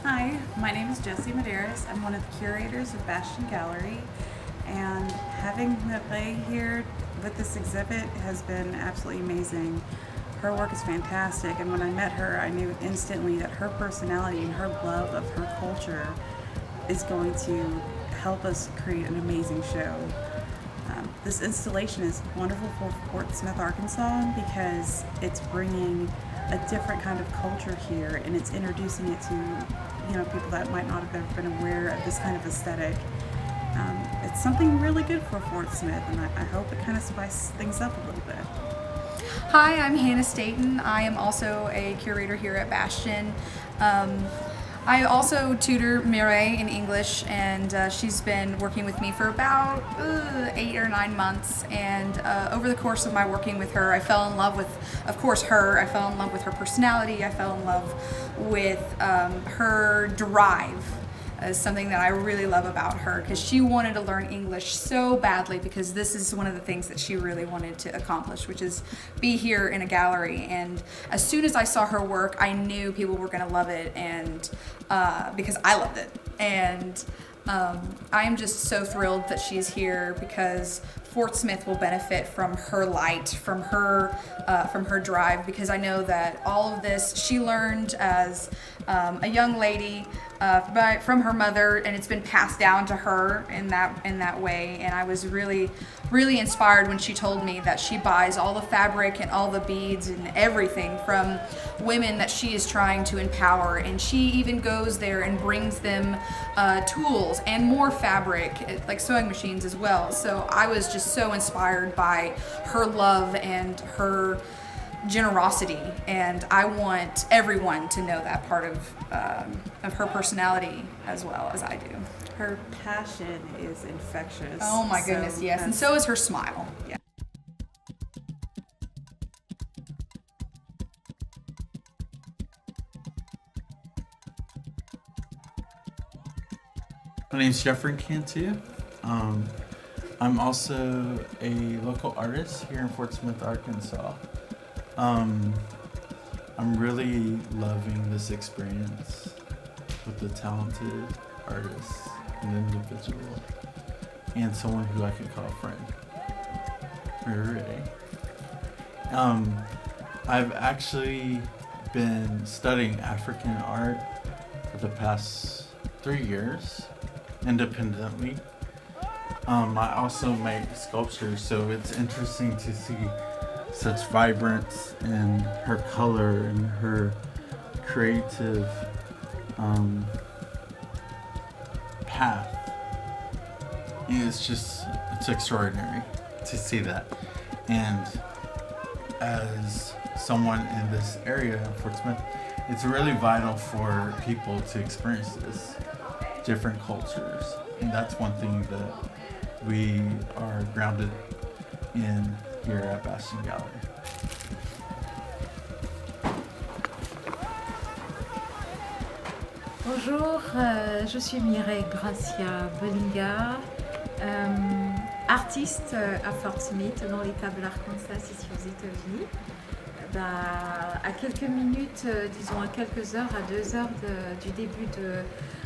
Hi, my name is Jessie Medeiros. I'm one of the curators of Bastion Gallery, and having Mireille here with this exhibit has been absolutely amazing. Her work is fantastic, and when I met her, I knew instantly that her personality and her love of her culture is going to help us create an amazing show. This installation is wonderful for Fort Smith, Arkansas, because it's bringing a different kind of culture here, and it's introducing it to people that might not have ever been aware of this kind of aesthetic. It's something really good for Fort Smith, and I hope it kind of spices things up a little bit. Hi, I'm Hannah Staten. I am also a curator here at Bastion. I also tutor Mireille in English, and she's been working with me for about 8 or 9 months. And over the course of my working with her, I fell in love with, of course, her. I fell in love with her personality. I fell in love with her drive. Is something that I really love about her, because she wanted to learn English so badly, because this is one of the things that she really wanted to accomplish, which is be here in a gallery. And as soon as I saw her work, I knew people were going to love it, and because I loved it. And I am just so thrilled that she's here, because Fort Smith will benefit from her light, from her drive, because I know that all of this she learned as a young lady from her mother, and it's been passed down to her in that way. And I was really inspired when she told me that she buys all the fabric and all the beads and everything from women that she is trying to empower, and she even goes there and brings them tools and more fabric, like sewing machines as well. So I was just so inspired by her love and her generosity, and I want everyone to know that part of her personality as well as I do. Her passion is infectious. Oh my goodness, yes, and so is her smile. Yeah. My name's Jeffrey Cantu. I'm also a local artist here in Fort Smith, Arkansas. I'm really loving this experience with a talented artist, an individual, and someone who I can call a friend. Hooray. I've actually been studying African art for the past 3 years independently. I also make sculptures, so it's interesting to see such vibrance in her color and her creative path. It's extraordinary to see that. And as someone in this area, Fort Smith, it's really vital for people to experience this, different cultures. And that's one thing that we are grounded in here at Bastion Gallery. Bonjour, je suis Mireille Gracia Bollinga, artiste à Fort Smith dans l'État de l'Arkansas ici aux États-Unis. À quelques minutes, disons à quelques heures, à 2 heures du début de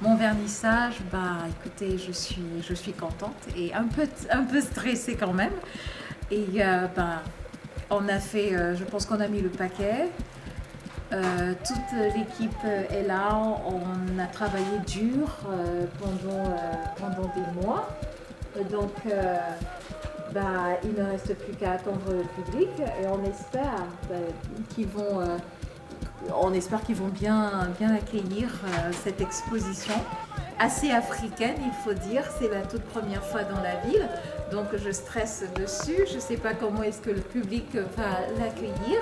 mon vernissage, écoutez, je suis contente et un peu stressée quand même. Et on a fait, je pense qu'on a mis le paquet. Toute l'équipe est là, on a travaillé dur pendant des mois. Donc, il ne reste plus qu'à attendre le public et on espère qu'ils vont bien accueillir cette exposition assez africaine, il faut dire. C'est la toute première fois dans la ville, donc je stresse dessus. Je ne sais pas comment est-ce que le public va l'accueillir.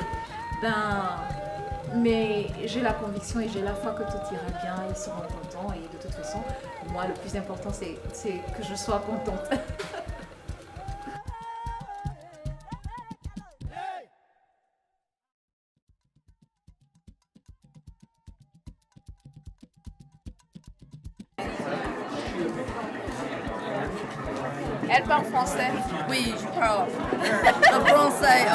Mais j'ai la conviction et j'ai la foi que tout ira bien, ils seront contents, et de toute façon, moi le plus important c'est que je sois contente. Elle parle français. Oui, je parle le français.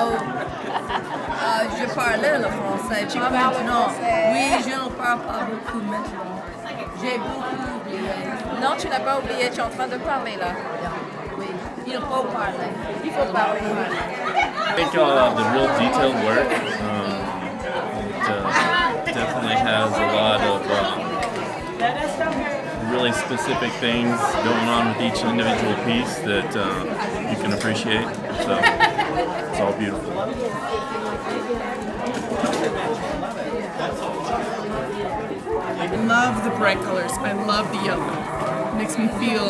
Je parlais le français, pas maintenant. Oui, je ne parle pas beaucoup maintenant. J'ai beaucoup oublié. Non, tu n'as pas oublié, tu es en train de parler là. Oui, il faut parler. Il faut parler. I think the real detailed work definitely has a lot of really specific things going on with each individual piece that you can appreciate. So it's all beautiful. I love the bright colors. I love the yellow. It makes me feel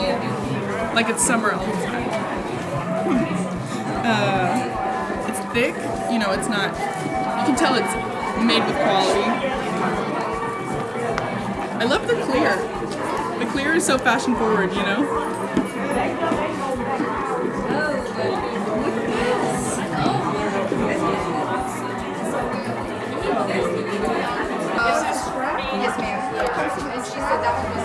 like it's summer all the time. It's thick, you know, it's not, you can tell it's made with quality. I love the clear. The clear is so fashion forward, you know? Yes, ma'am. She said that one was.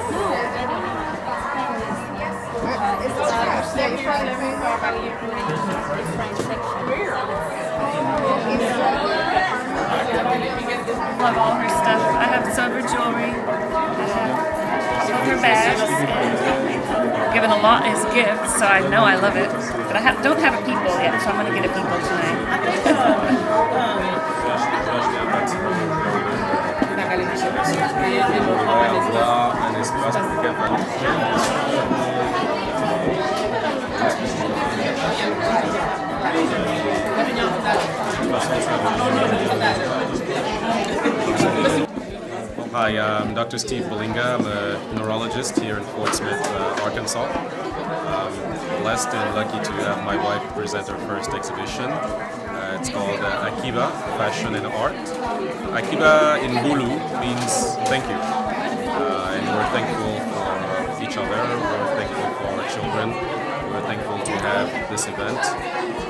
It's a scratch. Yeah, you're probably very far about here. Love all her stuff. I have silver jewelry. I have all her bags. And given a lot as gifts, so I know I love it. But I don't have a people yet, so I'm going to get a people tonight. Avoir un espace pour cavalier. Hi, I'm Dr. Steve Belinga. I'm a neurologist here in Fort Smith, Arkansas. Blessed and lucky to have my wife present her first exhibition. It's called Akiba, Fashion and Art. Akiba in Bulu means thank you. And we're thankful for each other, we're thankful for our children, we're thankful to have this event,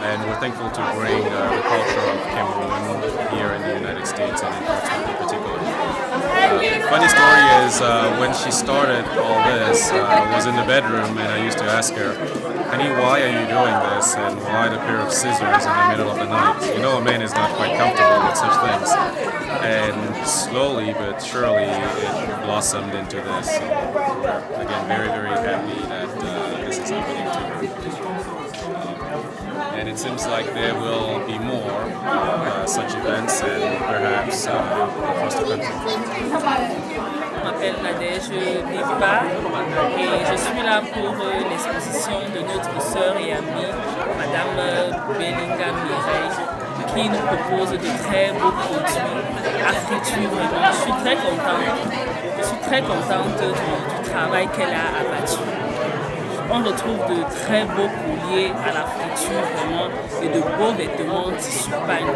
and we're thankful to bring the culture of Cameroon here in the United States and in Portsmouth in particular. The funny story is when she started all this, I was in the bedroom and I used to ask her, "Honey, why are you doing this, and why the pair of scissors in the middle of the night?" You know, a man is not quite comfortable with such things. And slowly but surely it blossomed into this. So we're again very, very happy that this is happening to her. And it seems like there will be more such events and perhaps across the country. Je m'appelle Nadège Biba et je suis là pour l'exposition de notre sœur et amie, Madame Belinga Mireille, qui nous propose de très beaux produits à friture. Vraiment, je suis très contente du travail qu'elle a abattu. On retrouve de très beaux colliers à la friture, vraiment, et de beaux vêtements en tissu pagne.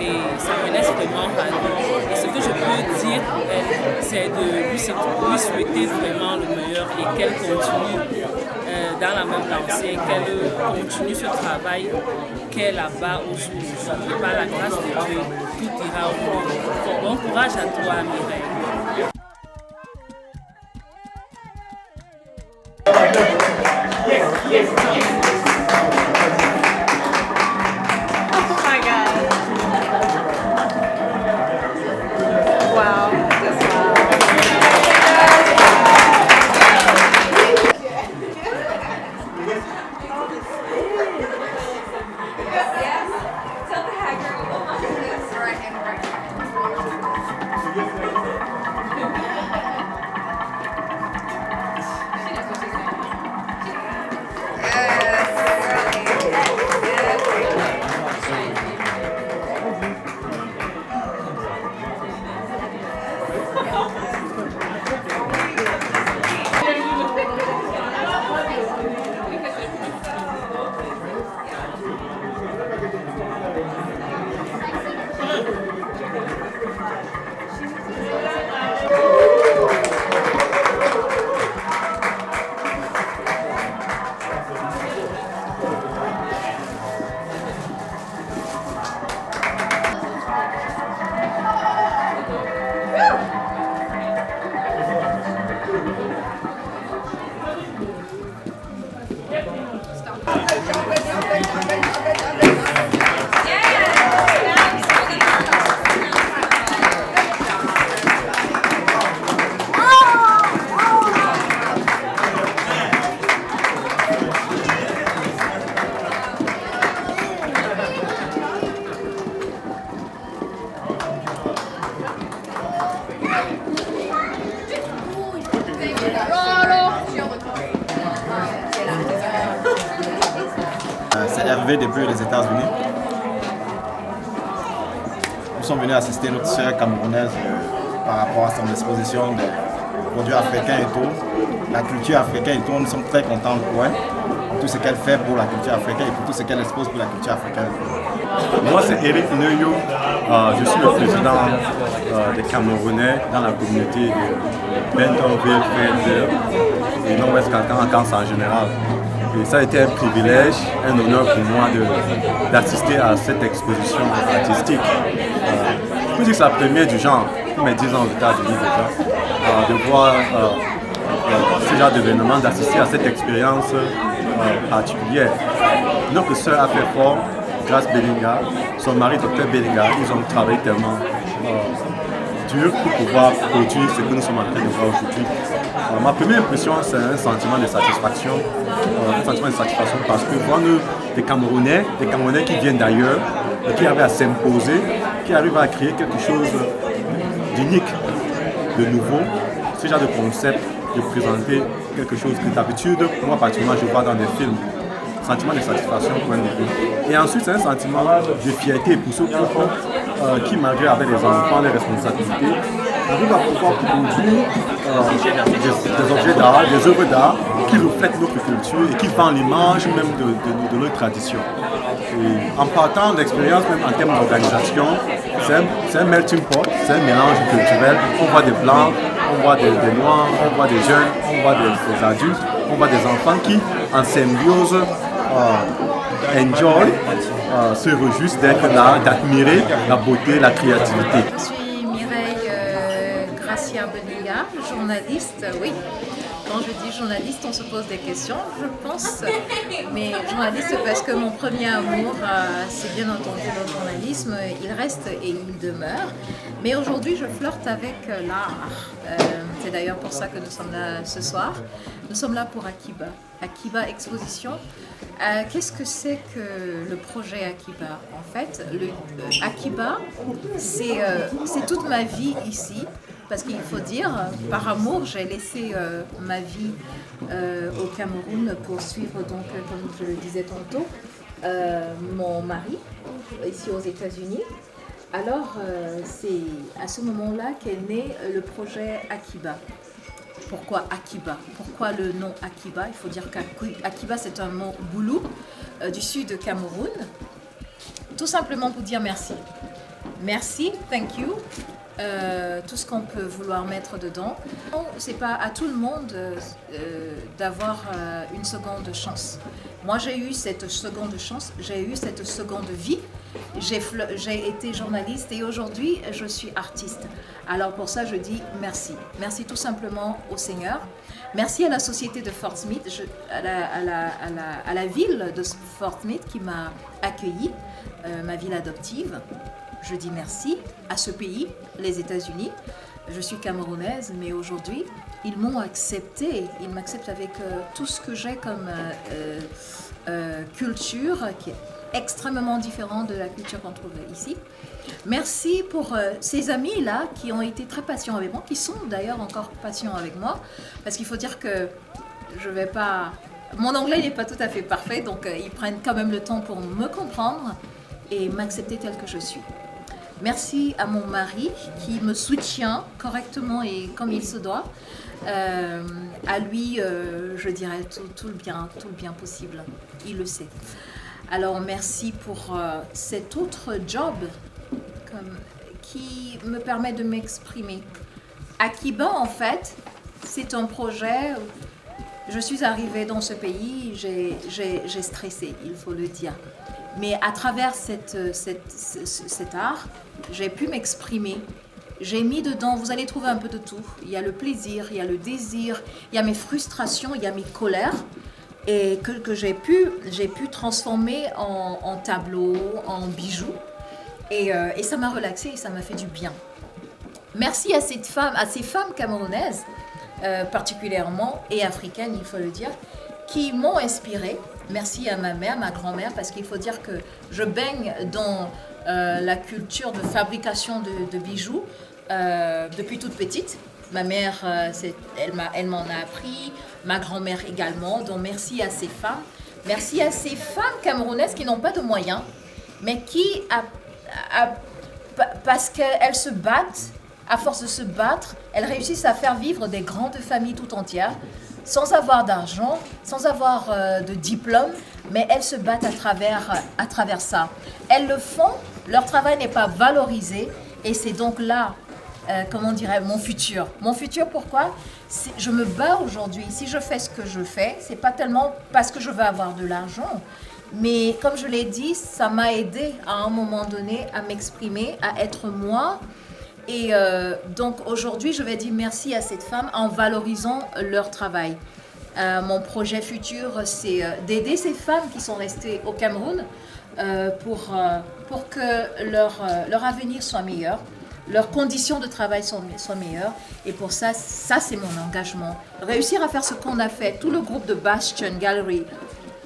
Et ça me laisse vraiment ravie. Et ce que je peux dire pour elle, c'est de lui souhaiter vraiment le meilleur et qu'elle continue dans la même lancée, qu'elle continue ce travail qu'elle abat au jour le jour. Et par la grâce de Dieu, tout ira au mieux. Bon courage à toi, Mireille. arrivés depuis les États-Unis. Nous sommes venus assister notre sœur camerounaise par rapport à son exposition des produits africains et tout. La culture africaine et tout, nous sommes très contents pour elle. Tout ce qu'elle fait pour la culture africaine et pour tout ce qu'elle expose pour la culture africaine. Moi, c'est Eric Neuyo. Je suis le président des Camerounais dans la communauté de Bentonville, Fayetteville et Nord-Ouest Cancan en général. Et ça a été un privilège, un honneur pour moi d'assister à cette exposition artistique. Je peux dire que c'est la première du genre, pour mes 10 ans aux États-Unis déjà, de voir ce genre d'événement, d'assister à cette expérience particulière. Notre sœur a fait fort, grâce à Belinga, son mari Dr Belinga, ils ont travaillé tellement dur pour pouvoir produire ce que nous sommes en train de voir aujourd'hui. Ma première impression, c'est un sentiment de satisfaction, parce que voir des Camerounais qui viennent d'ailleurs, et qui arrivent à s'imposer, qui arrivent à créer quelque chose d'unique, de nouveau, ce genre de concept, de présenter quelque chose que d'habitude, moi particulièrement, je vois dans des films. Sentiment de satisfaction pour un début. Et ensuite, c'est un sentiment de fierté pour ceux qui, malgré avec les enfants, les responsabilités, arrivent à pouvoir produire des objets d'art, des œuvres d'art qui reflètent notre culture et qui vendent l'image même de notre tradition. Et en partant d'expérience, même en termes d'organisation, c'est un melting pot, c'est un mélange culturel. On voit des blancs, on voit des noirs, on voit des jeunes, on voit des adultes, on voit des enfants qui, en symbiose, enjoy, se réjouissent d'être là, d'admirer la beauté, la créativité. Je suis Mireille Gracia Belinga, journaliste, oui. Quand je dis journaliste, on se pose des questions, je pense. Mais journaliste parce que mon premier amour, c'est bien entendu le journalisme. Il reste et il demeure. Mais aujourd'hui, je flirte avec l'art. C'est d'ailleurs pour ça que nous sommes là ce soir. Nous sommes là pour Akiba. Akiba Exposition. Qu'est-ce que c'est que le projet Akiba? En fait, Akiba, c'est toute ma vie ici. Parce qu'il faut dire, par amour, j'ai laissé ma vie au Cameroun pour suivre, donc, comme je le disais tantôt, mon mari, ici aux États-Unis. Alors, c'est à ce moment-là qu'est né le projet Akiba. Pourquoi Akiba? Pourquoi le nom Akiba? Il faut dire qu'Akiba, c'est un mot boulou du sud de Cameroun. Tout simplement pour dire merci. Merci, thank you. Tout ce qu'on peut vouloir mettre dedans. C'est pas à tout le monde d'avoir une seconde chance. Moi, j'ai eu cette seconde chance, j'ai eu cette seconde vie. J'ai été journaliste et aujourd'hui, je suis artiste. Alors pour ça, je dis merci. Merci tout simplement au Seigneur. Merci à la société de Fort Smith, à la ville de Fort Smith qui m'a accueillie, ma ville adoptive. Je dis merci à ce pays, les États-Unis. Je suis camerounaise, mais aujourd'hui, ils m'ont acceptée. Ils m'acceptent avec tout ce que j'ai comme culture, qui est extrêmement différente de la culture qu'on trouve ici. Merci pour ces amis-là qui ont été très patients avec moi, qui sont d'ailleurs encore patients avec moi, parce qu'il faut dire que je vais pas... Mon anglais n'est pas tout à fait parfait, donc ils prennent quand même le temps pour me comprendre et m'accepter tel que je suis. Merci à mon mari qui me soutient correctement et comme il se doit. À lui, je dirais tout le bien possible. Il le sait. Alors merci pour cet autre job qui me permet de m'exprimer. Akiba, en fait, c'est un projet. Je suis arrivée dans ce pays, j'ai stressé, il faut le dire. Mais à travers cet art, j'ai pu m'exprimer. J'ai mis dedans, vous allez trouver un peu de tout. Il y a le plaisir, il y a le désir, il y a mes frustrations, il y a mes colères. Et que j'ai pu transformer en tableaux, en bijoux. Et ça m'a relaxée et ça m'a fait du bien. Merci à ces femmes camerounaises, particulièrement, et africaines, il faut le dire, qui m'ont inspirée. Merci à ma mère, ma grand-mère, parce qu'il faut dire que je baigne dans la culture de fabrication de bijoux depuis toute petite. Ma mère, elle m'en a appris, ma grand-mère également. Donc merci à ces femmes Merci à ces femmes camerounaises qui n'ont pas de moyens, mais qui, parce qu'elles se battent, à force de se battre, elles réussissent à faire vivre des grandes familles tout entières, sans avoir d'argent, sans avoir de diplôme, mais elles se battent à travers ça. Elles le font, leur travail n'est pas valorisé, et c'est donc là, comment on dirait, mon futur. Mon futur, pourquoi ? Je me bats aujourd'hui. Si je fais ce que je fais, c'est pas tellement parce que je veux avoir de l'argent, mais comme je l'ai dit, ça m'a aidé à un moment donné à m'exprimer, à être moi. Et donc aujourd'hui, je vais dire merci à cette femme en valorisant leur travail. Mon projet futur, c'est d'aider ces femmes qui sont restées au Cameroun pour que leur avenir soit meilleur, leurs conditions de travail soient meilleures. Et pour ça c'est mon engagement. Réussir à faire ce qu'on a fait, tout le groupe de Bastion Gallery,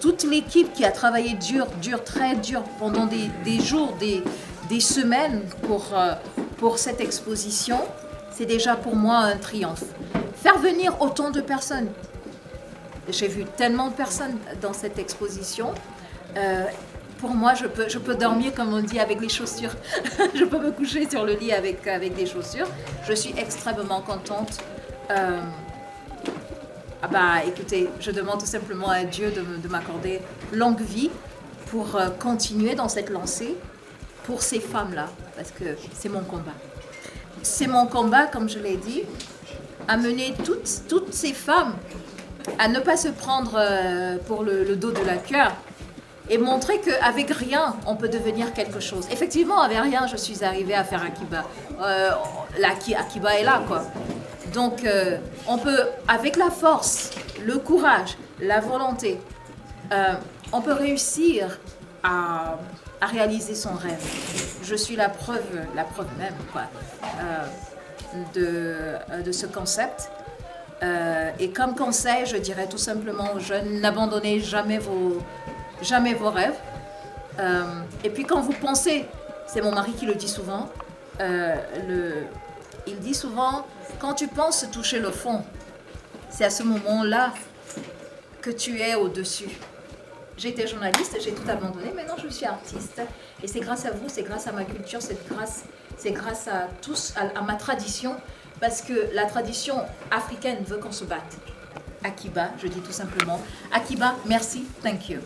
toute l'équipe qui a travaillé dur, très dur, pendant des jours, des semaines pour cette exposition, c'est déjà pour moi un triomphe. Faire venir autant de personnes. J'ai vu tellement de personnes dans cette exposition. Pour moi, je peux dormir, comme on dit, avec les chaussures. Je peux me coucher sur le lit avec des chaussures. Je suis extrêmement contente. Écoutez, je demande tout simplement à Dieu de m'accorder longue vie pour continuer dans cette lancée pour ces femmes-là, parce que c'est mon combat. C'est mon combat, comme je l'ai dit, amener toutes ces femmes à ne pas se prendre pour le dos de la queue et montrer qu'avec rien, on peut devenir quelque chose. Effectivement, avec rien, je suis arrivée à faire Akiba. Akiba est là, quoi. Donc, on peut, avec la force, le courage, la volonté, on peut réussir à réaliser son rêve. Je suis la preuve même, quoi, de ce concept. Et comme conseil, je dirais tout simplement aux jeunes, n'abandonnez jamais vos rêves. Et puis quand vous pensez, c'est mon mari qui le dit souvent, il dit souvent, quand tu penses toucher le fond, c'est à ce moment-là que tu es au-dessus. J'étais journaliste, j'ai tout abandonné, maintenant je suis artiste. Et c'est grâce à vous, c'est grâce à ma culture, c'est grâce à tous, à ma tradition, parce que la tradition africaine veut qu'on se batte. Akiba, je dis tout simplement. Akiba, merci, thank you.